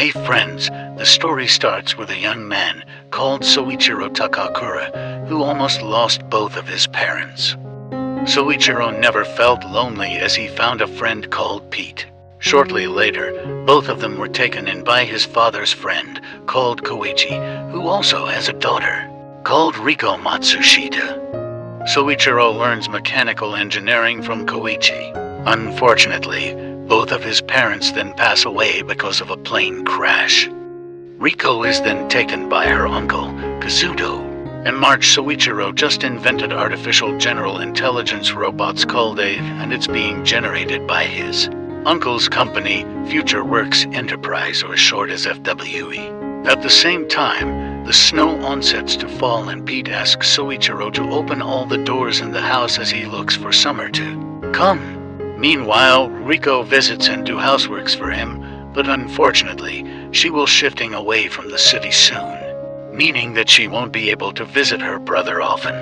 Hey friends, the story starts with a young man called Soichiro Takakura who almost lost both of his parents. Soichiro never felt lonely as he found a friend called Pete. Shortly later, both of them were taken in by his father's friend called Koichi, who also has a daughter called Riko Matsushita. Soichiro learns mechanical engineering from Koichi. Unfortunately, both of his parents then pass away because of a plane crash. Riko is then taken by her uncle, Kazuto. In March, Soichiro just invented artificial general intelligence robots called Ave, and it's being generated by his uncle's company, Future Works Enterprise, or short as FWE. At the same time, the snow onsets to fall and Pete asks Soichiro to open all the doors in the house as he looks for summer to come. Meanwhile, Riko visits and do houseworks for him, but unfortunately, she will shifting away from the city soon, meaning that she won't be able to visit her brother often.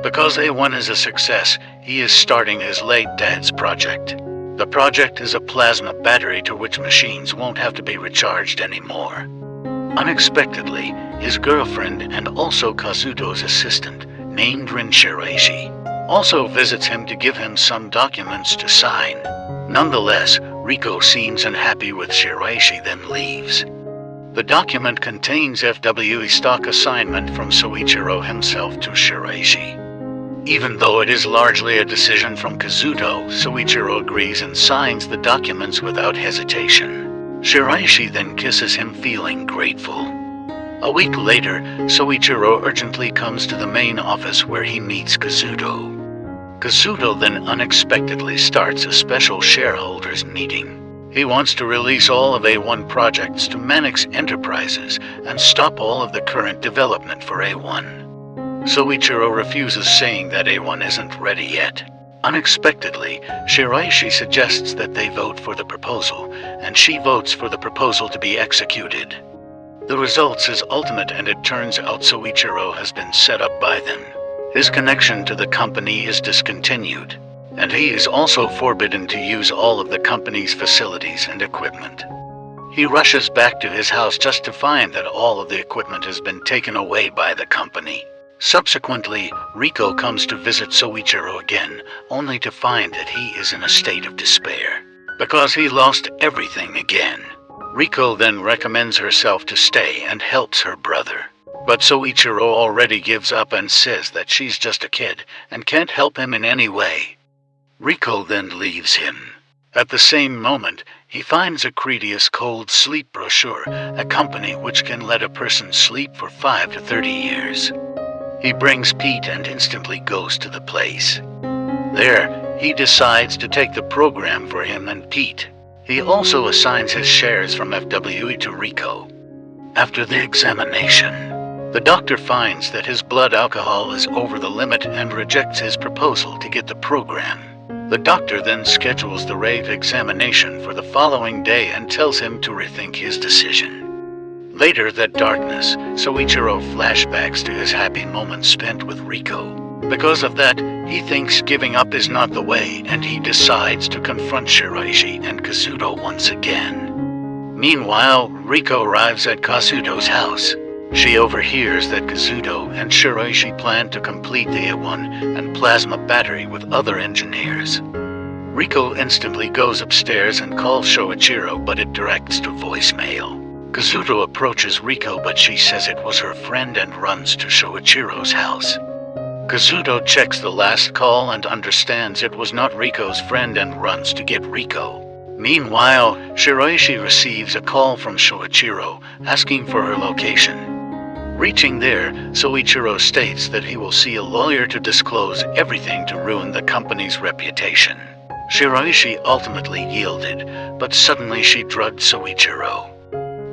Because A1 is a success, he is starting his late dad's project. The project is a plasma battery to which machines won't have to be recharged anymore. Unexpectedly, his girlfriend and also Kazuto's assistant, named Rin Shiraishi, also visits him to give him some documents to sign. Nonetheless, Riko seems unhappy with Shiraishi, then leaves. The document contains FWE stock assignment from Soichiro himself to Shiraishi. Even though it is largely a decision from Kazuto, Soichiro agrees and signs the documents without hesitation. Shiraishi then kisses him, feeling grateful. A week later, Soichiro urgently comes to the main office where he meets Kazuto. Kazuto then unexpectedly starts a special shareholders meeting. He wants to release all of A1 projects to Manix Enterprises and stop all of the current development for A1. Soichiro refuses, saying that A1 isn't ready yet. Unexpectedly, Shiraishi suggests that they vote for the proposal, and she votes for the proposal to be executed. The results is ultimate, and it turns out Soichiro has been set up by them. His connection to the company is discontinued, and he is also forbidden to use all of the company's facilities and equipment. He rushes back to his house just to find that all of the equipment has been taken away by the company. Subsequently, Riko comes to visit Soichiro again, only to find that he is in a state of despair, because he lost everything again. Riko then recommends herself to stay and helps her brother. But Soichiro already gives up and says that she's just a kid and can't help him in any way. Riko then leaves him. At the same moment, he finds a Cretius cold sleep brochure, a company which can let a person sleep for 5 to 30 years. He brings Pete and instantly goes to the place. There, he decides to take the program for him and Pete. He also assigns his shares from FWE to Riko. After the examination, the doctor finds that his blood alcohol is over the limit and rejects his proposal to get the program. The doctor then schedules the rave examination for the following day and tells him to rethink his decision. Later that darkness, Soichiro flashbacks to his happy moments spent with Riko. Because of that, he thinks giving up is not the way, and he decides to confront Shiraishi and Kazuto once again. Meanwhile, Riko arrives at Kazuto's house. She overhears that Kazuto and Shiraishi plan to complete the A1 and plasma battery with other engineers. Riko instantly goes upstairs and calls Soichiro, but it directs to voicemail. Kazuto approaches Riko, but she says it was her friend and runs to Soichiro's house. Kazuto checks the last call and understands it was not Riko's friend and runs to get Riko. Meanwhile, Shiraishi receives a call from Soichiro asking for her location. Reaching there, Soichiro states that he will see a lawyer to disclose everything to ruin the company's reputation. Shiraishi ultimately yielded, but suddenly she drugged Soichiro.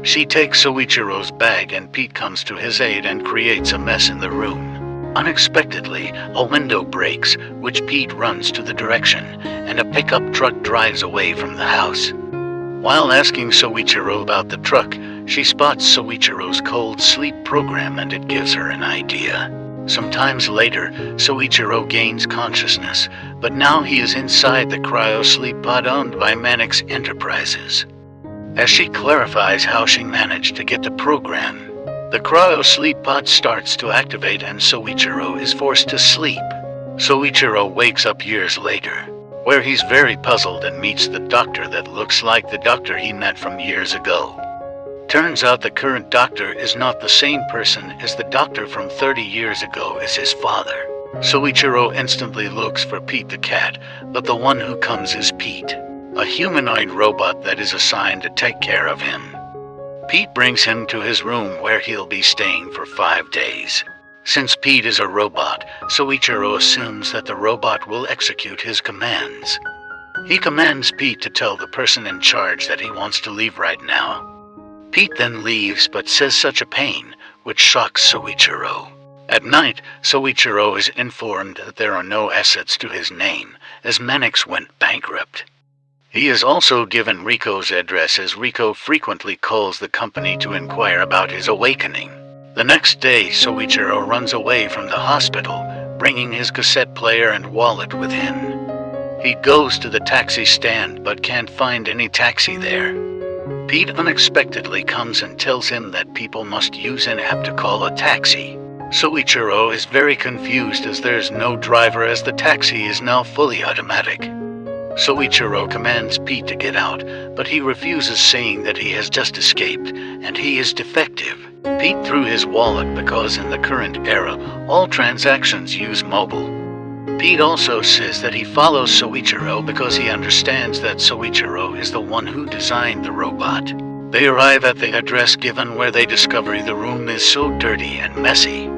She takes Soichiro's bag and Pete comes to his aid and creates a mess in the room. Unexpectedly, a window breaks, which Pete runs to the direction, and a pickup truck drives away from the house. While asking Soichiro about the truck, she spots Soichiro's cold sleep program and it gives her an idea. Sometimes later, Soichiro gains consciousness, but now he is inside the cryo sleep pod owned by Manix Enterprises. as she clarifies how she managed to get the program. The cryo-sleep pod starts to activate and Soichiro is forced to sleep. Soichiro wakes up years later, where he's very puzzled and meets the doctor that looks like the doctor he met from years ago. Turns out the current doctor is not the same person as the doctor from 30 years ago as his father. Soichiro instantly looks for Pete the cat, but the one who comes is Pete, a humanoid robot that is assigned to take care of him. Pete brings him to his room where he'll be staying for 5 days. Since Pete is a robot, Soichiro assumes that the robot will execute his commands. He commands Pete to tell the person in charge that he wants to leave right now. Pete then leaves but says such a pain, which shocks Soichiro. At night, Soichiro is informed that there are no assets to his name, as Mannix went bankrupt. He is also given Rico's address as Rico frequently calls the company to inquire about his awakening. The next day, Soichiro runs away from the hospital, bringing his cassette player and wallet with him. He goes to the taxi stand but can't find any taxi there. Pete unexpectedly comes and tells him that people must use an app to call a taxi. Soichiro is very confused as there's no driver as the taxi is now fully automatic. Soichiro commands Pete to get out, but he refuses, saying that he has just escaped and he is defective. Pete threw his wallet because in the current era, all transactions use mobile. Pete also says that he follows Soichiro because he understands that Soichiro is the one who designed the robot. They arrive at the address given where they discover the room is so dirty and messy.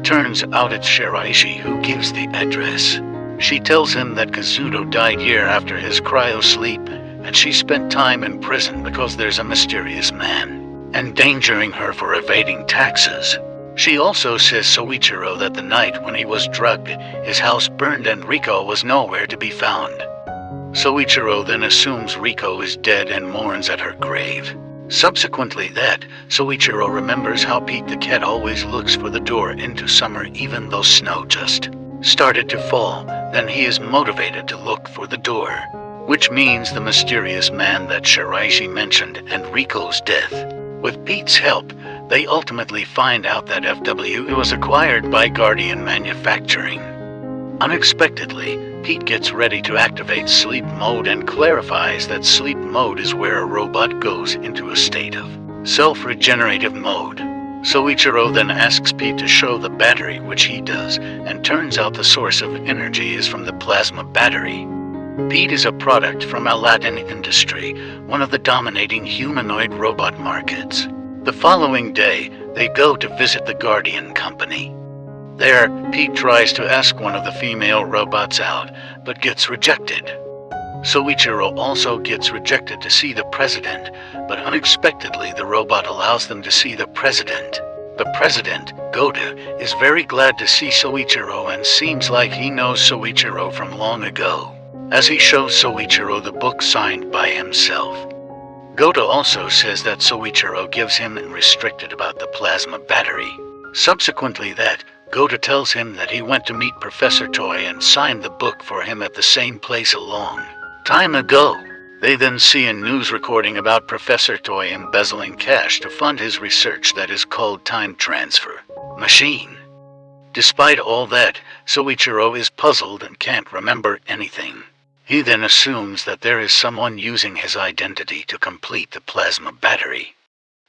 Turns out it's Shiraishi who gives the address. She tells him that Kazuto died year after his cryo-sleep, and she spent time in prison because there's a mysterious man, endangering her for evading taxes. She also says Soichiro that the night when he was drugged, his house burned and Rico was nowhere to be found. Soichiro then assumes Rico is dead and mourns at her grave. Subsequently that, Soichiro remembers how Pete the cat always looks for the door into summer even though snow just started to fall. Then he is motivated to look for the door, which means the mysterious man that Shiraishi mentioned and Rico's death. With Pete's help, they ultimately find out that FW was acquired by Guardian Manufacturing. Unexpectedly, Pete gets ready to activate sleep mode and clarifies that sleep mode is where a robot goes into a state of self-regenerative mode. Soichiro then asks Pete to show the battery, which he does, and turns out the source of energy is from the plasma battery. Pete is a product from Aladdin Industry, one of the dominating humanoid robot markets. The following day, they go to visit the Guardian Company. There, Pete tries to ask one of the female robots out, but gets rejected. Soichiro also gets rejected to see the president, but unexpectedly the robot allows them to see the president. The president, Goda, is very glad to see Soichiro and seems like he knows Soichiro from long ago, as he shows Soichiro the book signed by himself. Goda also says that Soichiro gives him restricted about the plasma battery. Subsequently that, Goda tells him that he went to meet Professor Toy and signed the book for him at the same place a long time ago. They then see a news recording about Professor Toy embezzling cash to fund his research that is called Time Transfer Machine. Despite all that, Soichiro is puzzled and can't remember anything. He then assumes that there is someone using his identity to complete the plasma battery.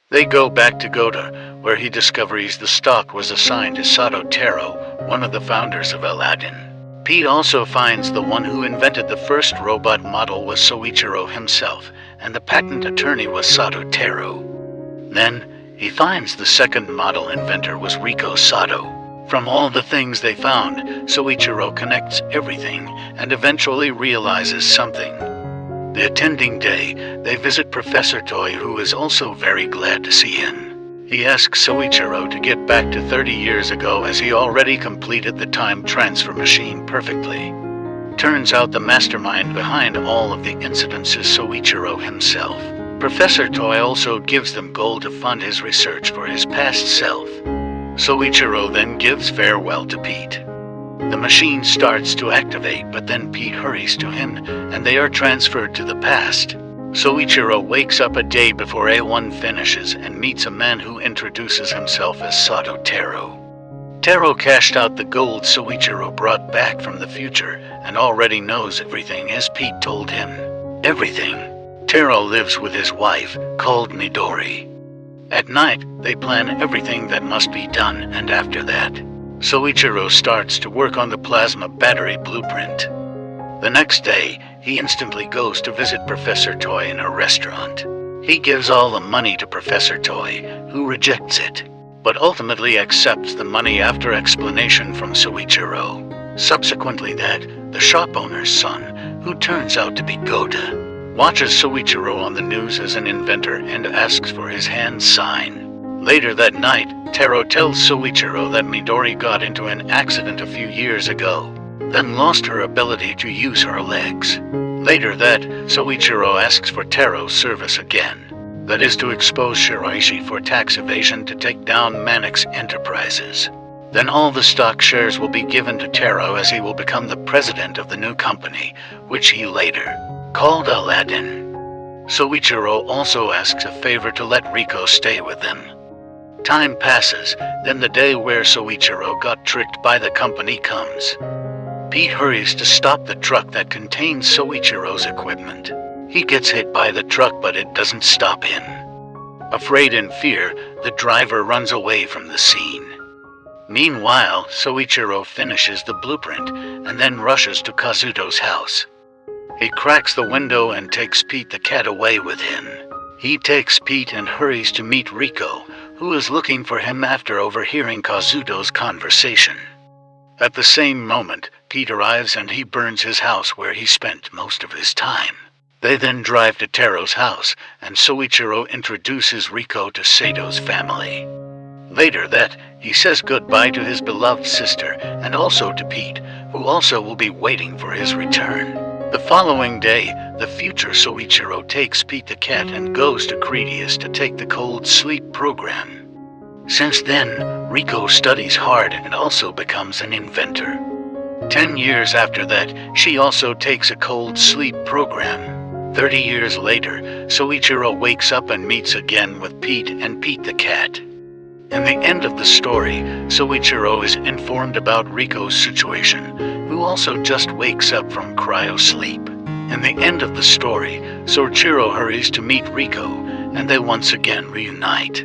They go back to Goda, where he discovers the stock was assigned to Sato Taro, one of the founders of Aladdin. Pete also finds the one who invented the first robot model was Soichiro himself, and the patent attorney was Sato Taro. Then, he finds the second model inventor was Rico Sato. From all the things they found, Soichiro connects everything and eventually realizes something. The attending day, they visit Professor Toy, who is also very glad to see him. He asks Soichiro to get back to 30 years ago as he already completed the time transfer machine perfectly. Turns out the mastermind behind all of the incidents is Soichiro himself. Professor Toy also gives them gold to fund his research for his past self. Soichiro then gives farewell to Pete. The machine starts to activate, but then Pete hurries to him, and they are transferred to the past. Soichiro wakes up a day before A1 finishes and meets a man who introduces himself as Sato Taro. Taro cashed out the gold Soichiro brought back from the future and already knows everything as Pete told him. Everything. Taro lives with his wife, called Midori. At night, they plan everything that must be done, and after that, Soichiro starts to work on the plasma battery blueprint. The next day, he instantly goes to visit Professor Toy in a restaurant. He gives all the money to Professor Toy, who rejects it, but ultimately accepts the money after explanation from Soichiro. Subsequently the shop owner's son, who turns out to be Goda, watches Soichiro on the news as an inventor and asks for his hand sign. Later that night, Taro tells Soichiro that Midori got into an accident a few years ago, then lost her ability to use her legs. Later Soichiro asks for Taro's service again, that is to expose Shiraishi for tax evasion to take down Mannix Enterprises. Then all the stock shares will be given to Taro as he will become the president of the new company, which he later called Aladdin. Soichiro also asks a favor to let Rico stay with them. Time passes, then the day where Soichiro got tricked by the company comes. Pete hurries to stop the truck that contains Soichiro's equipment. He gets hit by the truck, but it doesn't stop him. Afraid and fear, the driver runs away from the scene. Meanwhile, Soichiro finishes the blueprint and then rushes to Kazuto's house. He cracks the window and takes Pete the cat away with him. He takes Pete and hurries to meet Rico, who is looking for him after overhearing Kazuto's conversation. At the same moment, Pete arrives and he burns his house where he spent most of his time. They then drive to Taro's house, and Soichiro introduces Rico to Sato's family. Later he says goodbye to his beloved sister and also to Pete, who also will be waiting for his return. The following day, the future Soichiro takes Pete the cat and goes to Cretius to take the cold sleep program. Since then, Rico studies hard and also becomes an inventor. 10 years after that, she also takes a cold sleep program. 30 years later, Soichiro wakes up and meets again with Pete and Pete the cat. In the end of the story, Soichiro is informed about Rico's situation, who also just wakes up from cryo-sleep. In the end of the story, Soichiro hurries to meet Rico, and they once again reunite.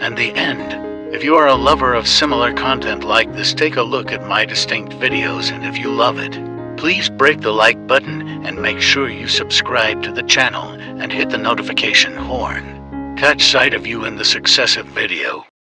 And the end. If you are a lover of similar content like this, take a look at my distinct videos, and if you love it, please break the like button and make sure you subscribe to the channel and hit the notification horn. Catch sight of you in the successive video.